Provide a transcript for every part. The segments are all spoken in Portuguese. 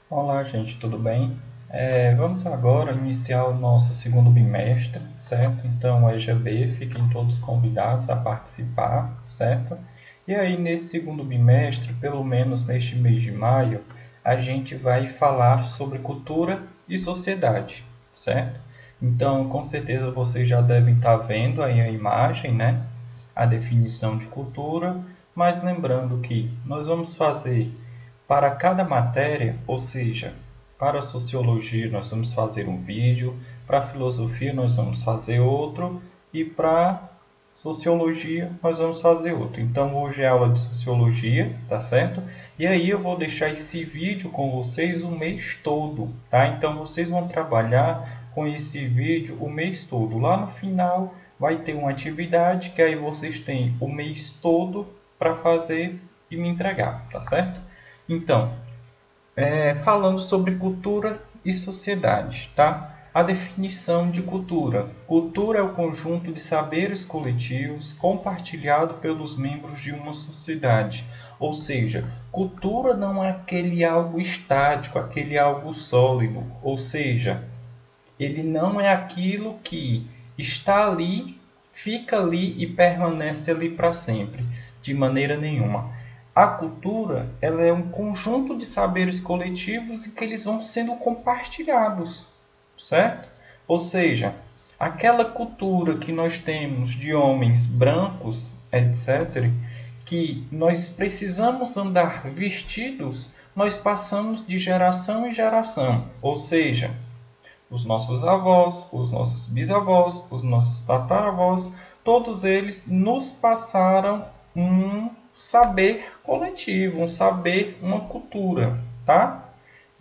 Olá, gente, tudo bem? Vamos agora iniciar o nosso segundo bimestre, certo? Então, EJB, fiquem todos convidados a participar, certo? E aí, nesse segundo bimestre, pelo menos neste mês de maio, a gente vai falar sobre cultura e sociedade, certo? Então, com certeza vocês já devem estar vendo aí a imagem, né? A definição de cultura, mas lembrando que nós vamos fazer para cada matéria, ou seja, para a sociologia nós vamos fazer um vídeo, para a filosofia nós vamos fazer outro e para a sociologia nós vamos fazer outro. Então hoje é aula de sociologia, tá certo? E aí eu vou deixar esse vídeo com vocês o mês todo, tá? Então vocês vão trabalhar com esse vídeo o mês todo. Lá no final vai ter uma atividade que aí vocês têm o mês todo para fazer e me entregar, tá certo? Então, falando sobre cultura e sociedade, tá? A definição de cultura. Cultura é o conjunto de saberes coletivos compartilhado pelos membros de uma sociedade. Ou seja, cultura não é aquele algo estático, aquele algo sólido. Ou seja, ele não é aquilo que está ali, fica ali e permanece ali para sempre, de maneira nenhuma. A cultura, ela é um conjunto de saberes coletivos e que eles vão sendo compartilhados, certo? Ou seja, aquela cultura que nós temos de homens brancos, etc., que nós precisamos andar vestidos, nós passamos de geração em geração. Ou seja, os nossos avós, os nossos bisavós, os nossos tataravós, todos eles nos passaram um saber coletivo, um saber, uma cultura, tá?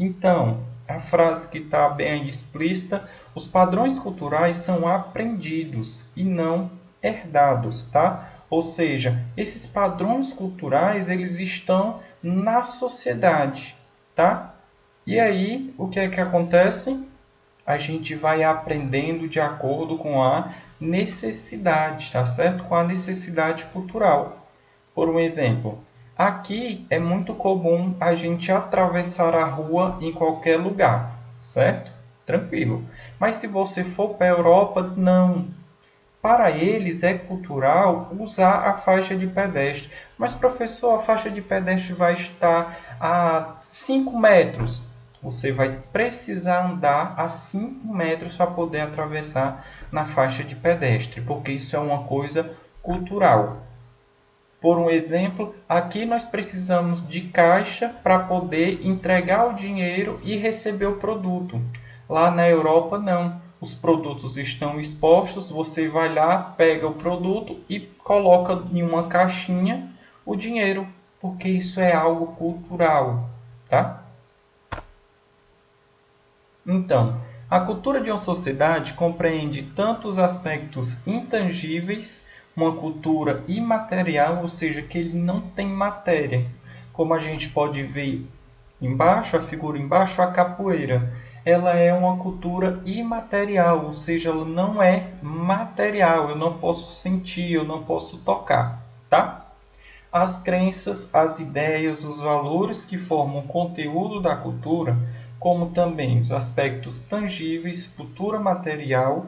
Então, a frase que está bem explícita, os padrões culturais são aprendidos e não herdados, tá? Ou seja, esses padrões culturais, eles estão na sociedade, tá? E aí, o que é que acontece? A gente vai aprendendo de acordo com a necessidade, tá certo? Com a necessidade cultural. Por um exemplo, aqui é muito comum a gente atravessar a rua em qualquer lugar, certo? Tranquilo. Mas se você for para a Europa, não. Para eles é cultural usar a faixa de pedestre. Mas, professor, a faixa de pedestre vai estar a 5 metros. Você vai precisar andar a 5 metros para poder atravessar na faixa de pedestre, porque isso é uma coisa cultural. Por um exemplo, aqui nós precisamos de caixa para poder entregar o dinheiro e receber o produto. Lá na Europa, não. Os produtos estão expostos, você vai lá, pega o produto e coloca em uma caixinha o dinheiro, porque isso é algo cultural, tá? Então, a cultura de uma sociedade compreende tanto os aspectos intangíveis, uma cultura imaterial, ou seja, que ele não tem matéria, como a gente pode ver embaixo, a figura embaixo, a capoeira. Ela é uma cultura imaterial, ou seja, ela não é material, eu não posso sentir, eu não posso tocar, tá? As crenças, as ideias, os valores que formam o conteúdo da cultura, como também os aspectos tangíveis, cultura material,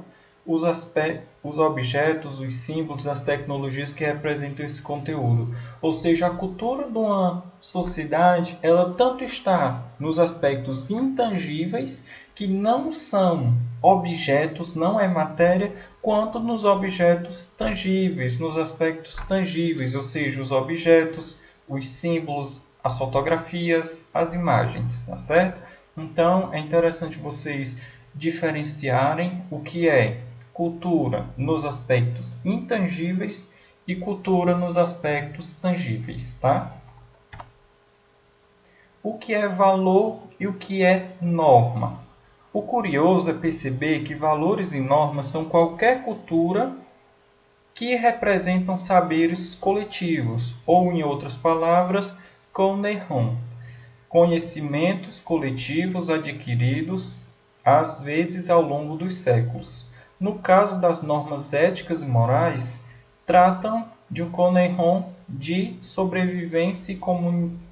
os objetos, os símbolos, as tecnologias que representam esse conteúdo. Ou seja, a cultura de uma sociedade, ela tanto está nos aspectos intangíveis, que não são objetos, não é matéria, quanto nos objetos tangíveis, nos aspectos tangíveis, ou seja, os objetos, os símbolos, as fotografias, as imagens, tá certo? Então, é interessante vocês diferenciarem o que é cultura nos aspectos intangíveis e cultura nos aspectos tangíveis, tá? O que é valor e o que é norma? O curioso é perceber que valores e normas são qualquer cultura que representam saberes coletivos, ou, em outras palavras, Conehon, conhecimentos coletivos adquiridos, às vezes ao longo dos séculos. No caso das normas éticas e morais, tratam de um Conehon de sobrevivência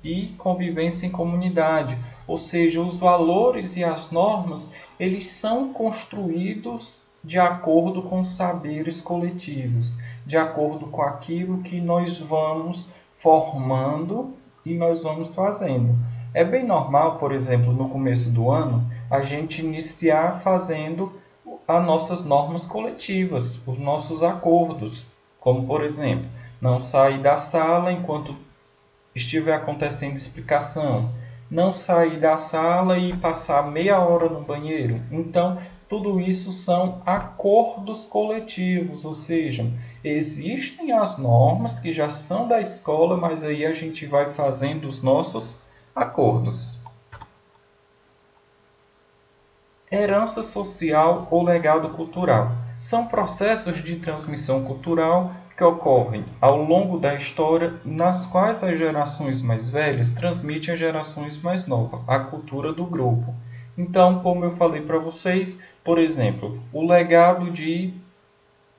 e convivência em comunidade, Ou seja, os valores e as normas, eles são construídos de acordo com os saberes coletivos, de acordo com aquilo que nós vamos formando e nós vamos fazendo. É bem normal, por exemplo, no começo do ano, a gente iniciar fazendo as nossas normas coletivas, os nossos acordos, como por exemplo, não sair da sala enquanto estiver acontecendo explicação, não sair da sala e passar meia hora no banheiro. Então, tudo isso são acordos coletivos, ou seja, existem as normas que já são da escola, mas aí a gente vai fazendo os nossos acordos. Herança social ou legado cultural são processos de transmissão cultural que ocorrem ao longo da história, nas quais as gerações mais velhas transmitem às gerações mais novas a cultura do grupo. Então, como eu falei para vocês, por exemplo, o legado de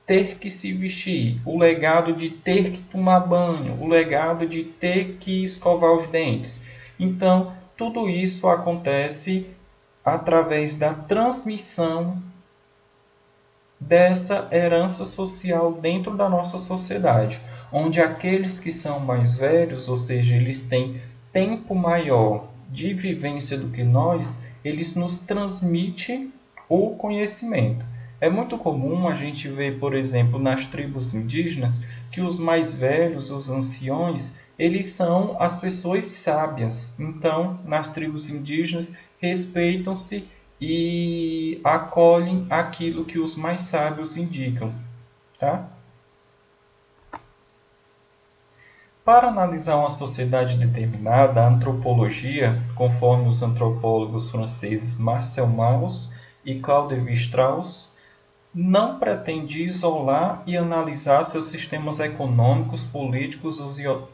ter que se vestir, o legado de ter que tomar banho, o legado de ter que escovar os dentes. Então, tudo isso acontece através da transmissão dessa herança social dentro da nossa sociedade, onde aqueles que são mais velhos, ou seja, eles têm tempo maior de vivência do que nós, eles nos transmitem o conhecimento. É muito comum a gente ver, por exemplo, nas tribos indígenas, que os mais velhos, os anciões, eles são as pessoas sábias. Então, nas tribos indígenas, respeitam-se e acolhem aquilo que os mais sábios indicam. Tá? Para analisar uma sociedade determinada, a antropologia, conforme os antropólogos franceses Marcel Mauss e Claude Lévi-Strauss, não pretende isolar e analisar seus sistemas econômicos, políticos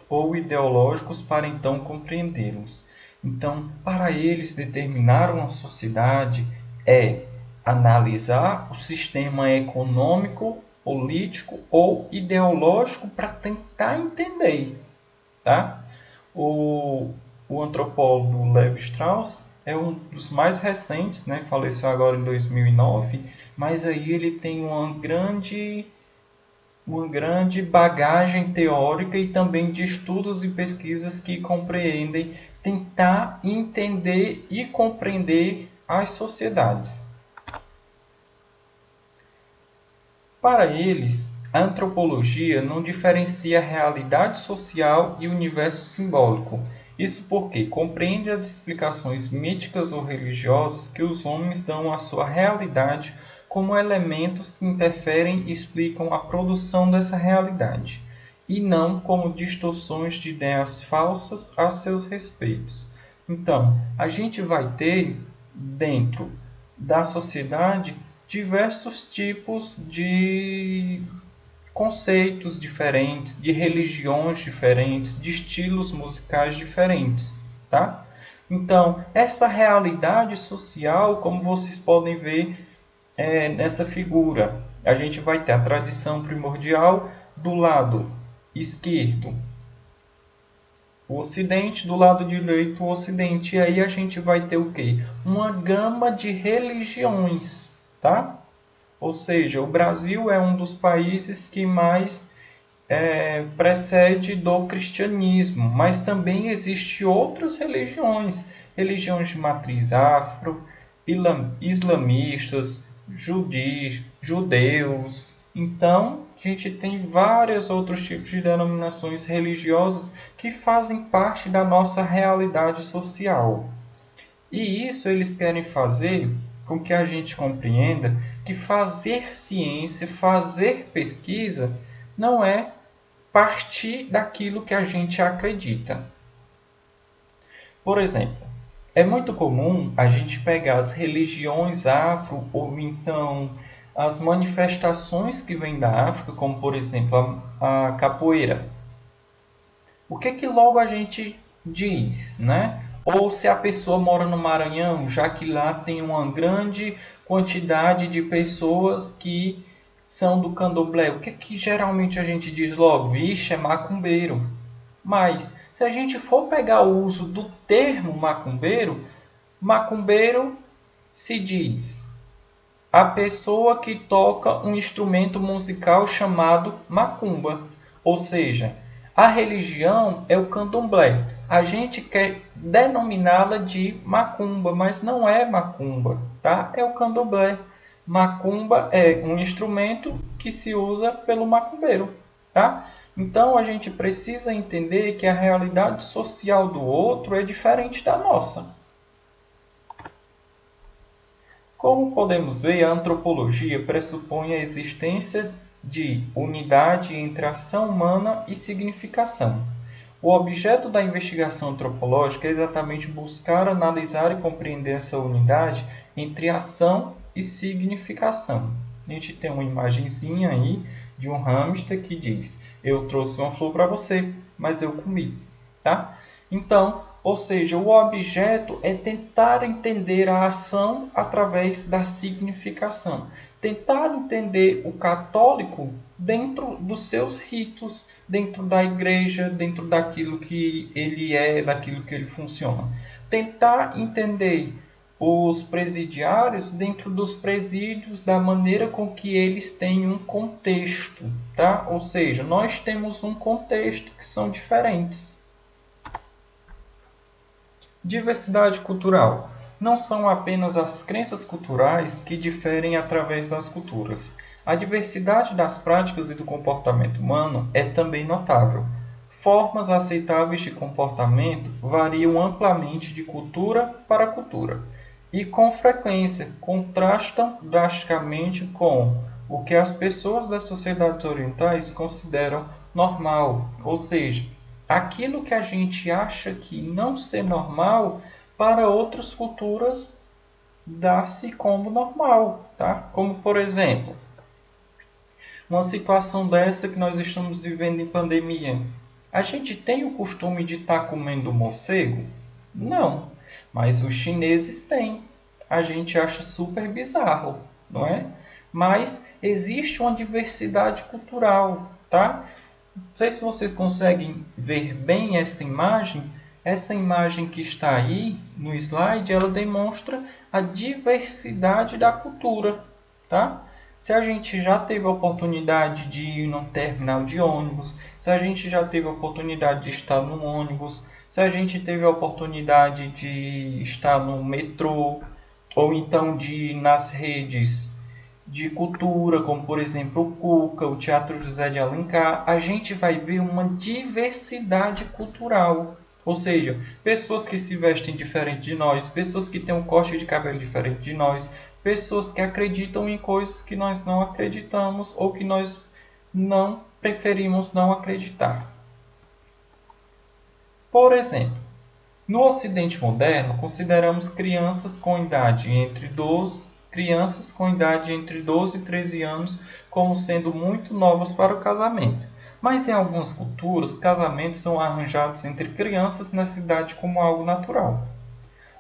ou ideológicos para então compreendê-los. Então, para eles, determinar uma sociedade é analisar o sistema econômico, político ou ideológico para tentar entender. Tá? O antropólogo Lévi-Strauss é um dos mais recentes, né? Faleceu agora em 2009, mas aí ele tem uma grande bagagem teórica e também de estudos e pesquisas que compreendem tentar entender e compreender as sociedades. Para eles, a antropologia não diferencia a realidade social e o universo simbólico. Isso porque compreende as explicações míticas ou religiosas que os homens dão à sua realidade como elementos que interferem e explicam a produção dessa realidade, e não como distorções de ideias falsas a seus respeitos. Então, a gente vai ter dentro da sociedade diversos tipos de conceitos diferentes, de religiões diferentes, de estilos musicais diferentes, tá? Então, essa realidade social, como vocês podem ver nessa figura, a gente vai ter a tradição primordial do lado esquerdo, o Ocidente, do lado direito o Ocidente. E aí a gente vai ter o quê? Uma gama de religiões, tá? Ou seja, o Brasil é um dos países que mais precede do cristianismo, mas também existem outras religiões, religiões de matriz afro, islamistas, judeus. Então, a gente tem vários outros tipos de denominações religiosas que fazem parte da nossa realidade social. E isso eles querem fazer com que a gente compreenda que fazer ciência, fazer pesquisa, não é partir daquilo que a gente acredita. Por exemplo, é muito comum a gente pegar as religiões afro ou então as manifestações que vêm da África, como por exemplo a capoeira. O que logo a gente diz, né? Ou se a pessoa mora no Maranhão, já que lá tem uma grande quantidade de pessoas que são do candomblé. O que geralmente a gente diz logo? Vixe, é macumbeiro. Mas, se a gente for pegar o uso do termo macumbeiro, Macumbeiro se diz a pessoa que toca um instrumento musical chamado macumba, ou seja, a religião é o candomblé. A gente quer denominá-la de macumba, mas não é macumba, tá? É o candomblé. Macumba é um instrumento que se usa pelo macumbeiro, tá? Então a gente precisa entender que a realidade social do outro é diferente da nossa. Como podemos ver, a antropologia pressupõe a existência de unidade entre ação humana e significação. O objeto da investigação antropológica é exatamente buscar, analisar e compreender essa unidade entre ação e significação. A gente tem uma imagenzinha aí de um hamster que diz: eu trouxe uma flor para você, mas eu comi, tá? Então, ou seja, o objeto é tentar entender a ação através da significação. Tentar entender o católico dentro dos seus ritos, dentro da igreja, dentro daquilo que ele é, daquilo que ele funciona. Tentar entender os presidiários dentro dos presídios, da maneira com que eles têm um contexto, tá? Ou seja, nós temos um contexto que são diferentes. Diversidade cultural. Não são apenas as crenças culturais que diferem através das culturas. A diversidade das práticas e do comportamento humano é também notável. Formas aceitáveis de comportamento variam amplamente de cultura para cultura e, com frequência, contrastam drasticamente com o que as pessoas das sociedades orientais consideram normal, ou seja, aquilo que a gente acha que não ser normal, para outras culturas dá-se como normal, tá? Como, por exemplo, uma situação dessa que nós estamos vivendo em pandemia. A gente tem o costume de estar comendo morcego? Não, mas os chineses têm. A gente acha super bizarro, não é? Mas existe uma diversidade cultural, tá? Não sei se vocês conseguem ver bem essa imagem. Essa imagem que está aí no slide, ela demonstra a diversidade da cultura, tá? Se a gente já teve a oportunidade de ir num terminal de ônibus, se a gente já teve a oportunidade de estar num ônibus, se a gente teve a oportunidade de estar no metrô, ou então de ir nas redes de cultura, como por exemplo o Cuca, o Teatro José de Alencar, a gente vai ver uma diversidade cultural. Ou seja, pessoas que se vestem diferente de nós, pessoas que têm um corte de cabelo diferente de nós, pessoas que acreditam em coisas que nós não acreditamos ou que nós não preferimos não acreditar. Por exemplo, no Ocidente moderno, consideramos crianças com idade entre 12 e 13 anos como sendo muito novas para o casamento. Mas em algumas culturas, casamentos são arranjados entre crianças nessa idade como algo natural.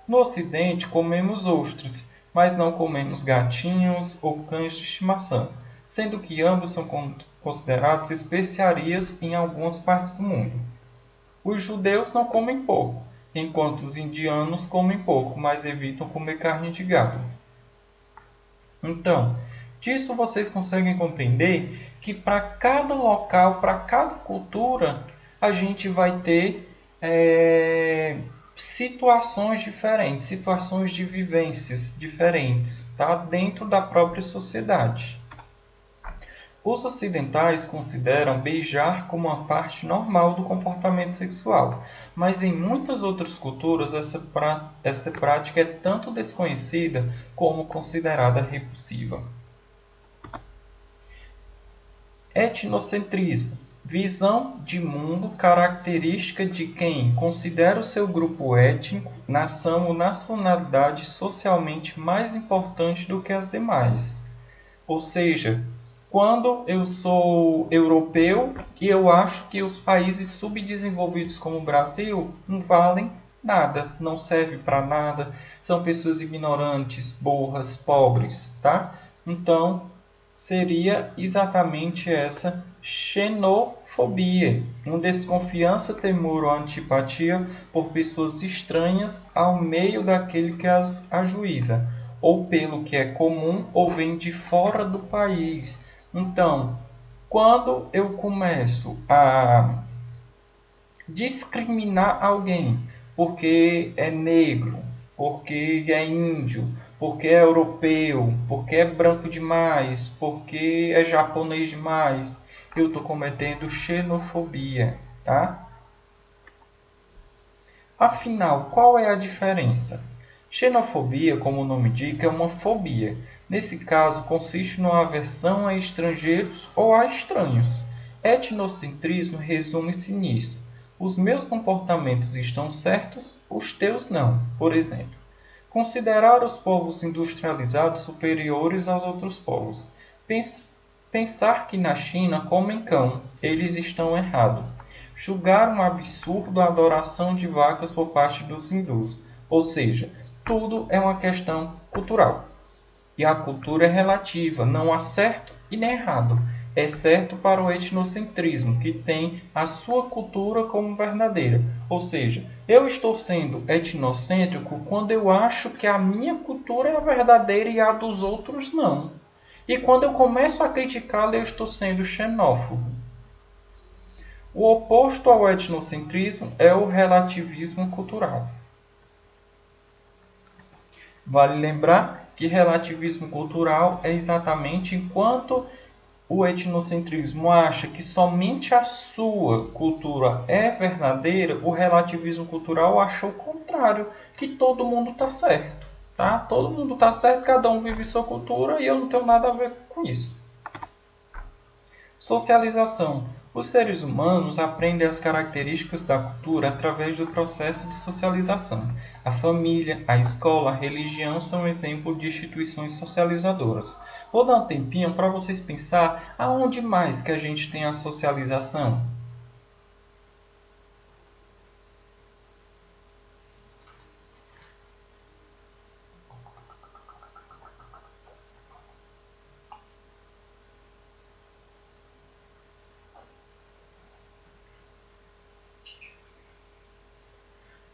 No Ocidente, comemos ostras, mas não comemos gatinhos ou cães de estimação, sendo que ambos são considerados especiarias em algumas partes do mundo. Os judeus não comem porco, enquanto os indianos comem porco, mas evitam comer carne de gado. Então, disso vocês conseguem compreender que para cada local, para cada cultura, a gente vai ter situações diferentes, situações de vivências diferentes, tá? Dentro da própria sociedade. Os ocidentais consideram beijar como uma parte normal do comportamento sexual, mas em muitas outras culturas essa prática é tanto desconhecida como considerada repulsiva. Etnocentrismo. Visão de mundo característica de quem considera o seu grupo étnico, nação ou nacionalidade socialmente mais importante do que as demais. Ou seja, quando eu sou europeu e eu acho que os países subdesenvolvidos como o Brasil não valem nada, não servem para nada, são pessoas ignorantes, burras, pobres, tá? Então, seria exatamente essa xenofobia. fobia, uma desconfiança, temor ou antipatia por pessoas estranhas ao meio daquele que as ajuiza, ou pelo que é comum ou vem de fora do país. Então, quando eu começo a discriminar alguém porque é negro, porque é índio, porque é europeu, porque é branco demais, porque é japonês demais, eu estou cometendo xenofobia, tá? Afinal, qual é a diferença? Xenofobia, como o nome indica, é uma fobia. Nesse caso, consiste numa aversão a estrangeiros ou a estranhos. Etnocentrismo resume-se nisso. Os meus comportamentos estão certos, os teus não. Por exemplo, considerar os povos industrializados superiores aos outros povos. Pensar que na China comem cão, eles estão errados. Julgar um absurdo a adoração de vacas por parte dos hindus. Ou seja, tudo é uma questão cultural. E a cultura é relativa, não há certo e nem errado, exceto para o etnocentrismo, que tem a sua cultura como verdadeira. Ou seja, eu estou sendo etnocêntrico quando eu acho que a minha cultura é a verdadeira e a dos outros não. E quando eu começo a criticá-la, eu estou sendo xenófobo. O oposto ao etnocentrismo é o relativismo cultural. Vale lembrar que relativismo cultural é exatamente enquanto o etnocentrismo acha que somente a sua cultura é verdadeira, o relativismo cultural acha o contrário, que todo mundo está certo. Tá? Todo mundo está certo, cada um vive sua cultura e eu não tenho nada a ver com isso. Socialização. Os seres humanos aprendem as características da cultura através do processo de socialização. A família, a escola, a religião são exemplos de instituições socializadoras. Vou dar um tempinho para vocês pensar aonde mais que a gente tem a socialização.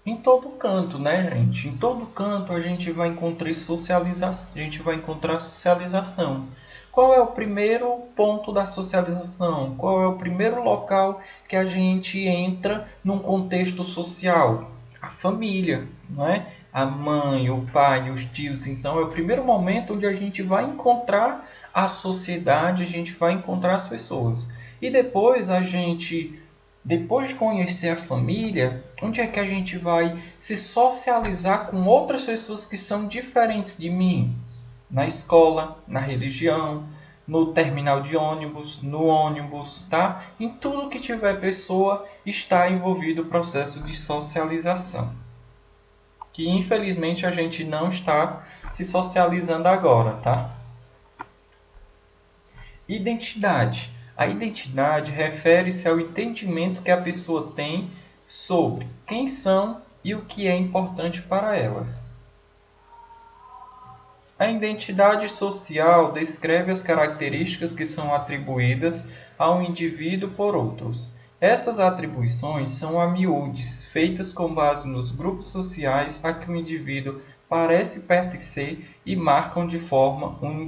Em todo canto, né, gente? Em todo canto a gente vai encontrar socialização. Qual é o primeiro ponto da socialização? Qual é o primeiro local que a gente entra num contexto social? A família, não é? A mãe, o pai, os tios. Então é o primeiro momento onde a gente vai encontrar a sociedade, a gente vai encontrar as pessoas. E depois de conhecer a família, onde é que a gente vai se socializar com outras pessoas que são diferentes de mim? Na escola, na religião, no terminal de ônibus, no ônibus, tá? Em tudo que tiver pessoa está envolvido o processo de socialização. Que infelizmente a gente não está se socializando agora, tá? Identidade. A identidade refere-se ao entendimento que a pessoa tem sobre quem são e o que é importante para elas. A identidade social descreve as características que são atribuídas a um indivíduo por outros. Essas atribuições são a miúdes, feitas com base nos grupos sociais a que o indivíduo parece pertencer e marcam de forma um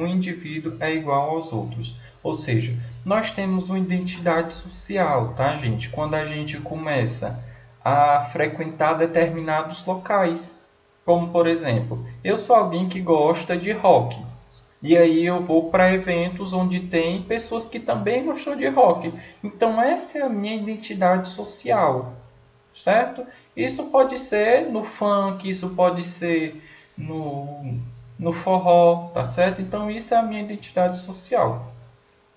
indivíduo é igual aos outros. Ou seja, nós temos uma identidade social, tá, gente? Quando a gente começa a frequentar determinados locais. Como, por exemplo, eu sou alguém que gosta de rock. E aí eu vou para eventos onde tem pessoas que também gostam de rock. Então essa é a minha identidade social, certo? Isso pode ser no funk, isso pode ser no forró, tá certo? Então isso é a minha identidade social.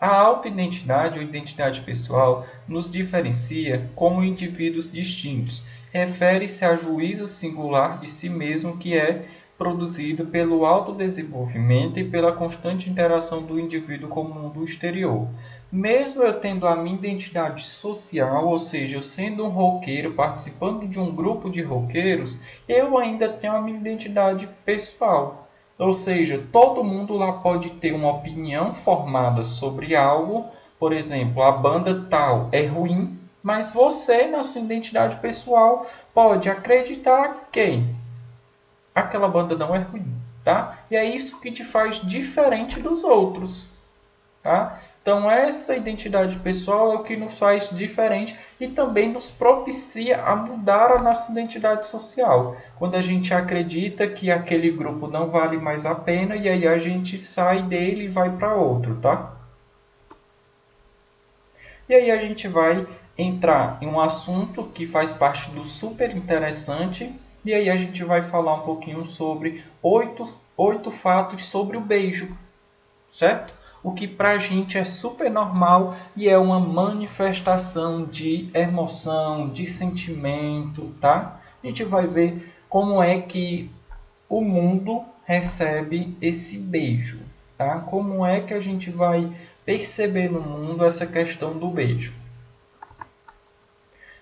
A autoidentidade ou identidade pessoal nos diferencia como indivíduos distintos. Refere-se a juízo singular de si mesmo que é produzido pelo autodesenvolvimento e pela constante interação do indivíduo com o mundo exterior. Mesmo eu tendo a minha identidade social, ou seja, eu sendo um roqueiro, participando de um grupo de roqueiros, eu ainda tenho a minha identidade pessoal. Ou seja, todo mundo lá pode ter uma opinião formada sobre algo. Por exemplo, a banda tal é ruim, mas você, na sua identidade pessoal, pode acreditar que aquela banda não é ruim, tá? E é isso que te faz diferente dos outros, tá? Então essa identidade pessoal é o que nos faz diferente e também nos propicia a mudar a nossa identidade social. Quando a gente acredita que aquele grupo não vale mais a pena e aí a gente sai dele e vai para outro, tá? E aí a gente vai entrar em um assunto que faz parte do super interessante e aí a gente vai falar um pouquinho sobre oito fatos sobre o beijo, certo? O que para a gente é super normal e é uma manifestação de emoção, de sentimento, tá? A gente vai ver como é que o mundo recebe esse beijo, tá? Como é que a gente vai perceber no mundo essa questão do beijo.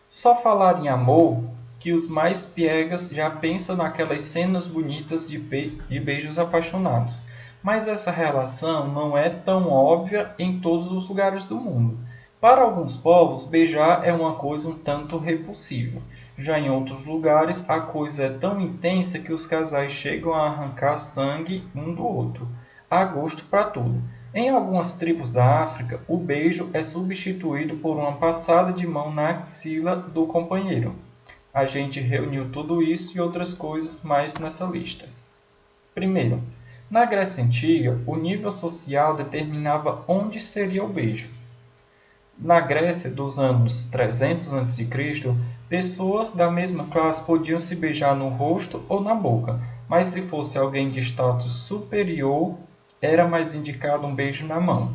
Só falar em amor que os mais piegas já pensam naquelas cenas bonitas de beijos apaixonados. Mas essa relação não é tão óbvia em todos os lugares do mundo. Para alguns povos, beijar é uma coisa um tanto repulsiva. Já em outros lugares, a coisa é tão intensa que os casais chegam a arrancar sangue um do outro. Há gosto para tudo. Em algumas tribos da África, o beijo é substituído por uma passada de mão na axila do companheiro. A gente reuniu tudo isso e outras coisas mais nessa lista. Primeiro, na Grécia Antiga, o nível social determinava onde seria o beijo. Na Grécia dos anos 300 a.C., pessoas da mesma classe podiam se beijar no rosto ou na boca, mas se fosse alguém de status superior, era mais indicado um beijo na mão.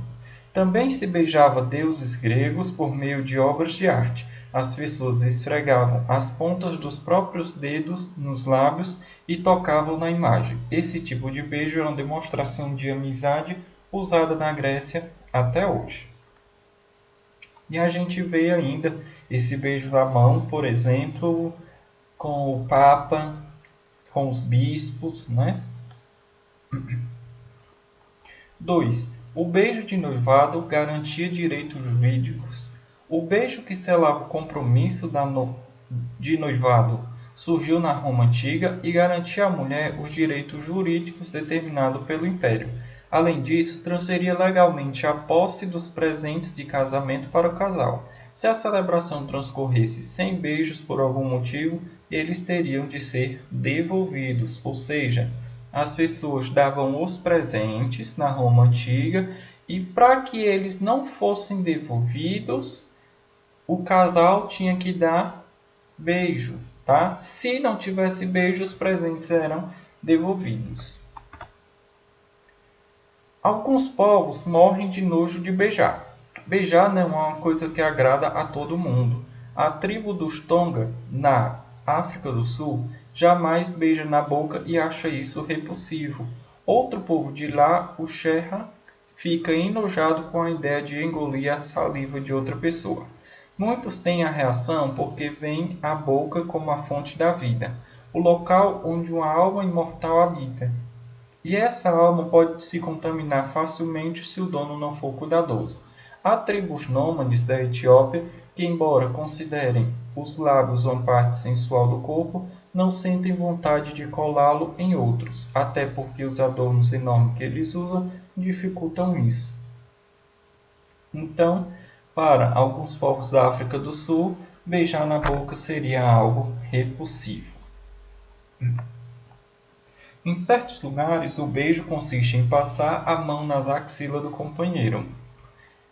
Também se beijava deuses gregos por meio de obras de arte. As pessoas esfregavam as pontas dos próprios dedos nos lábios e tocavam na imagem. Esse tipo de beijo era uma demonstração de amizade usada na Grécia até hoje. E a gente vê ainda esse beijo na mão, por exemplo, com o Papa, com os bispos, né? 2. O beijo de noivado garantia direitos jurídicos. O beijo que selava o compromisso de noivado surgiu na Roma Antiga e garantia à mulher os direitos jurídicos determinados pelo Império. Além disso, transferia legalmente a posse dos presentes de casamento para o casal. Se a celebração transcorresse sem beijos por algum motivo, eles teriam de ser devolvidos, ou seja, as pessoas davam os presentes na Roma Antiga e para que eles não fossem devolvidos, o casal tinha que dar beijo, tá? Se não tivesse beijo, os presentes eram devolvidos. Alguns povos morrem de nojo de beijar. Beijar não é uma coisa que agrada a todo mundo. A tribo dos Tonga, na África do Sul, jamais beija na boca e acha isso repulsivo. Outro povo de lá, o Xerra, fica enojado com a ideia de engolir a saliva de outra pessoa. Muitos têm a reação porque veem a boca como a fonte da vida, o local onde uma alma imortal habita. E essa alma pode se contaminar facilmente se o dono não for cuidadoso. Há tribos nômades da Etiópia que, embora considerem os lábios uma parte sensual do corpo, não sentem vontade de colá-lo em outros, até porque os adornos enormes que eles usam dificultam isso. Então, para alguns povos da África do Sul, beijar na boca seria algo repulsivo. Em certos lugares, o beijo consiste em passar a mão nas axilas do companheiro.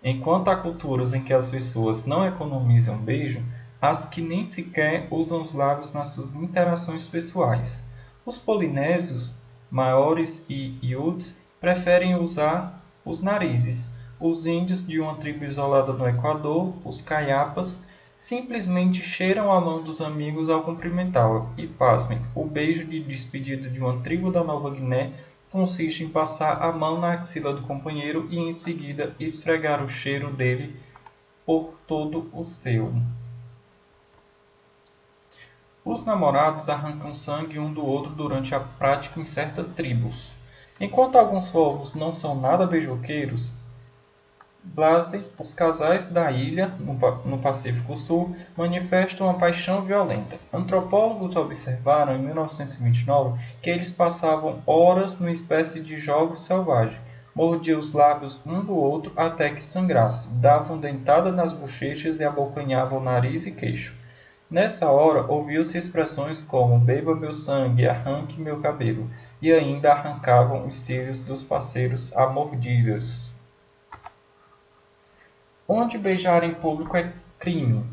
Enquanto há culturas em que as pessoas não economizam beijo, as que nem sequer usam os lábios nas suas interações pessoais. Os polinésios, maores e iuds preferem usar os narizes. Os índios de uma tribo isolada no Equador, os caiapas, simplesmente cheiram a mão dos amigos ao cumprimentá-la. E pasmem, o beijo de despedida de uma tribo da Nova Guiné consiste em passar a mão na axila do companheiro e em seguida esfregar o cheiro dele por todo o seu. Os namorados arrancam sangue um do outro durante a prática em certas tribos. Enquanto alguns povos não são nada beijoqueiros, Blase, os casais da ilha, no Pacífico Sul, manifestam uma paixão violenta. Antropólogos observaram em 1929 que eles passavam horas numa espécie de jogo selvagem. Mordiam os lábios um do outro até que sangrasse, davam dentada nas bochechas e abocanhavam o nariz e queixo. Nessa hora, ouviam-se expressões como beba meu sangue, arranque meu cabelo, e ainda arrancavam os cílios dos parceiros a mordidas. Onde beijar em público é crime.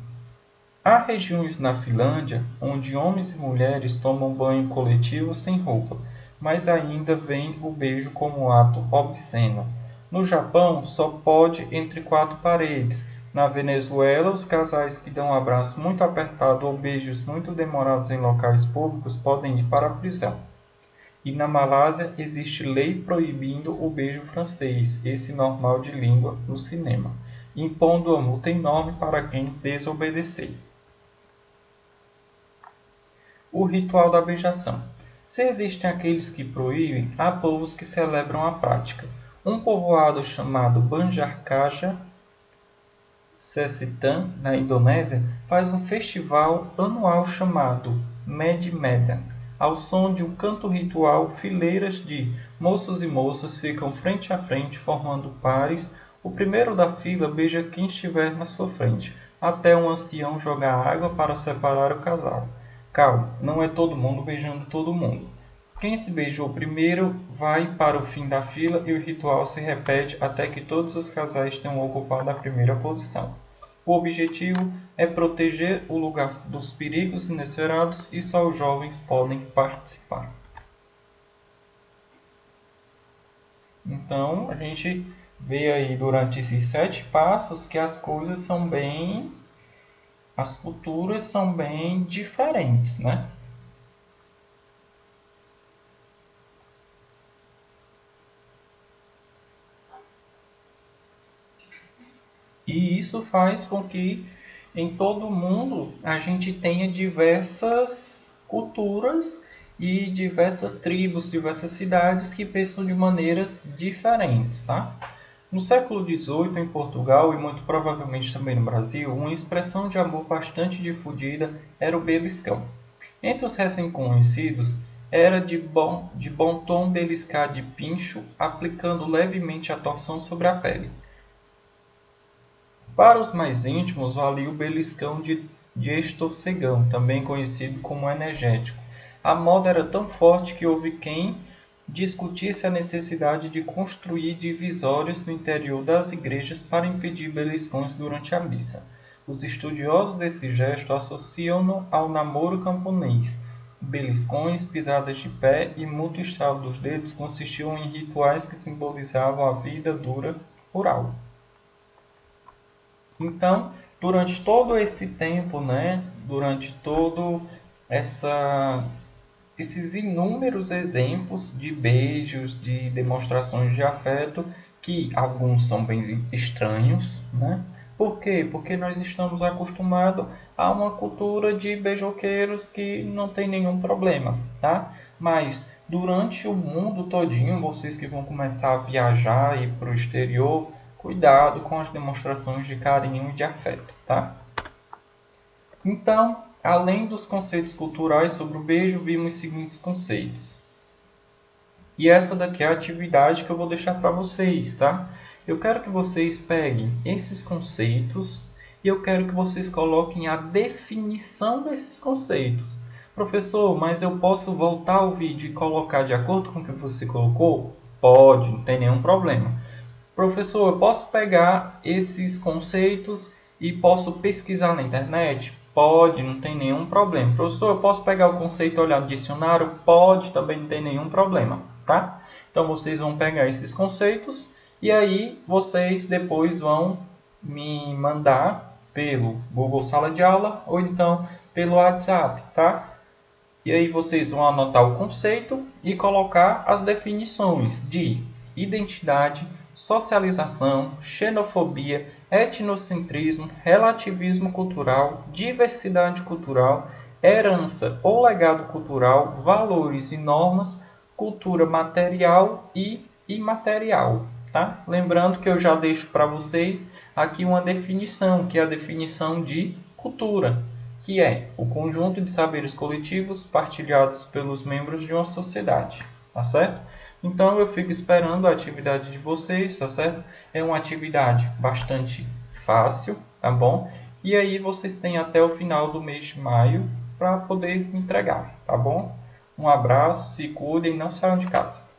Há regiões na Finlândia onde homens e mulheres tomam banho coletivo sem roupa, mas ainda veem o beijo como um ato obsceno. No Japão, só pode entre quatro paredes. Na Venezuela, os casais que dão um abraço muito apertado ou beijos muito demorados em locais públicos podem ir para a prisão. E na Malásia existe lei proibindo o beijo francês, esse normal de língua, no cinema, impondo uma multa enorme para quem desobedecer. O ritual da beijação. Se existem aqueles que proíbem, há povos que celebram a prática. Um povoado chamado Banjarkaja, Sesitan, na Indonésia, faz um festival anual chamado Med-Medan. Ao som de um canto ritual, fileiras de moços e moças ficam frente a frente, formando pares. O primeiro da fila beija quem estiver na sua frente, até um ancião jogar água para separar o casal. Calma, não é todo mundo beijando todo mundo. Quem se beijou primeiro vai para o fim da fila e o ritual se repete até que todos os casais tenham ocupado a primeira posição. O objetivo é proteger o lugar dos perigos inesperados e só os jovens podem participar. Então, a gente vê aí durante esses 7 passos que as coisas são bem... as culturas são bem diferentes, né? E isso faz com que em todo o mundo a gente tenha diversas culturas e diversas tribos, diversas cidades que pensam de maneiras diferentes, tá? No século XVIII, em Portugal e muito provavelmente também no Brasil, uma expressão de amor bastante difundida era o beliscão. Entre os recém-conhecidos, era de bom tom beliscar de pincho, aplicando levemente a torção sobre a pele. Para os mais íntimos, valia o beliscão de estorcegão, também conhecido como energético. A moda era tão forte que houve quem discutisse a necessidade de construir divisórios no interior das igrejas para impedir beliscões durante a missa. Os estudiosos desse gesto associam-no ao namoro camponês. Beliscões, pisadas de pé e muito estalo dos dedos consistiam em rituais que simbolizavam a vida dura rural. Então, durante todo esse tempo, né, durante todo esses inúmeros exemplos de beijos, de demonstrações de afeto, que alguns são bem estranhos, né? Por quê? Porque nós estamos acostumados a uma cultura de beijoqueiros que não tem nenhum problema, tá? Mas durante o mundo todinho, vocês que vão começar a viajar e ir para o exterior, cuidado com as demonstrações de carinho e de afeto, tá? Então, além dos conceitos culturais sobre o beijo, vimos os seguintes conceitos. E essa daqui é a atividade que eu vou deixar para vocês, tá? Eu quero que vocês peguem esses conceitos e eu quero que vocês coloquem a definição desses conceitos. Professor, mas eu posso voltar o vídeo e colocar de acordo com o que você colocou? Pode, não tem nenhum problema. Professor, eu posso pegar esses conceitos e posso pesquisar na internet? Pode, não tem nenhum problema. Professor, eu posso pegar o conceito e olhar no dicionário? Pode, também não tem nenhum problema, tá? Então, vocês vão pegar esses conceitos e aí vocês depois vão me mandar pelo Google Sala de Aula ou então pelo WhatsApp, tá? E aí vocês vão anotar o conceito e colocar as definições de identidade, socialização, xenofobia, etnocentrismo, relativismo cultural, diversidade cultural, herança ou legado cultural, valores e normas, cultura material e imaterial, tá? Lembrando que eu já deixo para vocês aqui uma definição, que é a definição de cultura, que é o conjunto de saberes coletivos partilhados pelos membros de uma sociedade, tá certo? Então eu fico esperando a atividade de vocês, tá certo? É uma atividade bastante fácil, tá bom? E aí vocês têm até o final do mês de maio para poder entregar, tá bom? Um abraço, se cuidem, não saiam de casa.